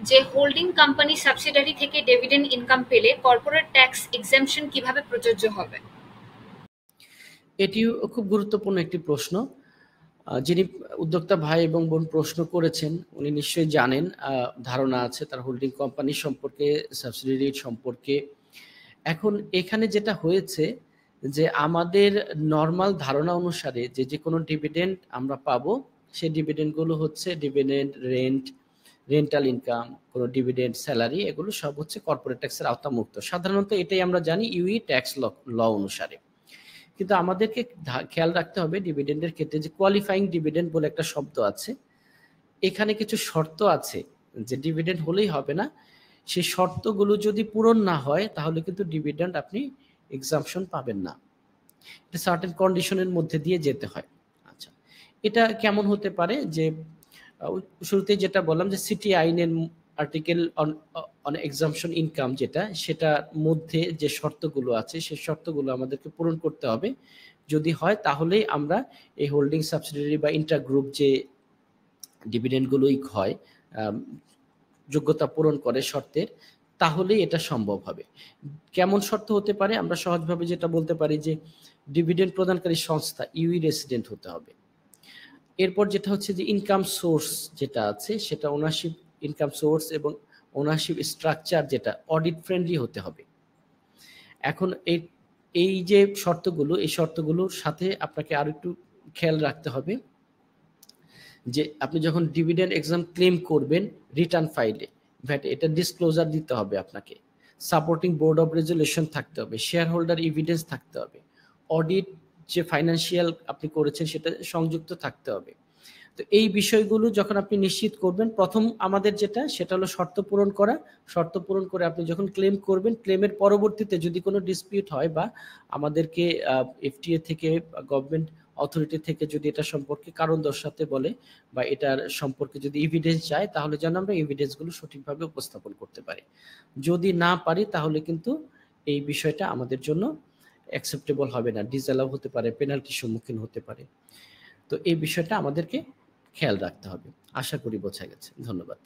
যে holding company subsidiary থেকে dividend income পেলে কর্পোরেট ট্যাক্স এক্সেম্পশন কিভাবে প্রযোজ্য হবে? এটিও খুব গুরুত্বপূর্ণ একটি প্রশ্ন। যিনি উদ্যোক্তা ভাই এবং বোন প্রশ্ন করেছেন উনি নিশ্চয়ই জানেন, ধারণা আছে তার হোল্ডিং কোম্পানি সম্পর্কে, সাবসিডিয়ারি সম্পর্কে। এখন এখানে যেটা হয়েছে যে আমাদের নরমাল ধারণা অনুসারে যে কোনো ডিভিডেন্ড আমরা পাবো, সেই ডিভিডেন্ডগুলো হচ্ছে ডিভিডেন্ড, রেন্টাল ইনকাম, কোনো ডিভিডেন্ড, স্যালারি, এগুলো সব হচ্ছে কর্পোরেট ট্যাক্সের আওতামুক্ত। সাধারণত এটাই আমরা জানি ইউই ট্যাক্স ল অনুসারে। কিন্তু আমাদেরকে খেয়াল রাখতে হবে ডিভিডেন্ডের ক্ষেত্রে যে কোয়ালিফাইং ডিভিডেন্ড বলে একটা শব্দ আছে, এখানে কিছু শর্ত আছে যে ডিভিডেন্ড হলেই হবে না। সেই শর্তগুলো যদি পূরণ না হয় তাহলে কিন্তু ডিভিডেন্ড আপনি এক্সাম্পশন পাবেন না। এটা সার্টেন কন্ডিশনের মধ্যে দিয়ে যেতে হয়। আচ্ছা, এটা কেমন হতে পারে যে শুরুতে যেটা বললাম যে সিটি আইনের আর্টিকেল অন এক্সাম্পশন ইনকাম যেটা, সেটার মধ্যে যে শর্তগুলো আছে সেই শর্তগুলো আমাদেরকে পূরণ করতে হবে। যদি হয় তাহলেই আমরা এই হোল্ডিং সাবসিডিয়ারি বা ইন্টার গ্রুপ যে ডিভিডেন্ডগুলোই হয় যোগ্যতা পূরণ করে শর্তের, তাহলেই এটা সম্ভব হবে। কেমন শর্ত হতে পারে? আমরা সহজভাবে যেটা বলতে পারি যে ডিভিডেন্ড প্রদানকারী সংস্থা ইউই রেসিডেন্ট হতে হবে। এরপর যেটা হচ্ছে যে ইনকাম সোর্স যেটা আছে সেটা ওনারশিপ ইনকাম সোর্স এবং ওনারশিপ স্ট্রাকচার যেটা অডিট ফ্রেন্ডলি হতে হবে। এখন এই যে শর্তগুলো, এই শর্তগুলোর সাথে আপনাকে আরো একটু খেয়াল রাখতে হবে যে আপনি যখন ডিভিডেন্ড এক্সাম ক্লেম করবেন রিটার্ন ফাইলে ভ্যাট এটা ডিসক্লোজার দিতে হবে আপনাকে। সাপোর্টিং বোর্ড অফ রেজুলেশন থাকতে হবে, শেয়ার হোল্ডার এভিডেন্স থাকতে হবে, অডিট যে ফাইন্যান্সিয়াল আপনি করেছেন সেটা সংযুক্ত থাকতে হবে। তো এই বিষয়গুলো যখন আপনি নিশ্চিত করবেন, প্রথম আমাদের যেটা সেটা হলো শর্ত পূরণ করা। শর্ত পূরণ করে আপনি যখন ক্লেম করবেন, ক্লেমের পরবর্তীতে যদি কোনো ডিসপিউট হয় বা আমাদেরকে এফটিএ থেকে গভর্নমেন্ট অথরিটি থেকে যদি এটা সম্পর্কে কারণ দর্শাতে বলে বা এটার সম্পর্কে যদি এভিডেন্স চায়, তাহলে যেন আমরা এভিডেন্সগুলো সঠিকভাবে উপস্থাপন করতে পারি। যদি না পারি তাহলে কিন্তু এই বিষয়টা আমাদের জন্য অ্যাকসেপ্টেবল হবে না, ডিসঅ্যালাউ হতে পারে, পেনাল্টির সম্মুখীন হতে পারে। তো এই বিষয়টা আমাদেরকে খেয়াল রাখতে হবে। আশা করি বোঝা গেছে। ধন্যবাদ।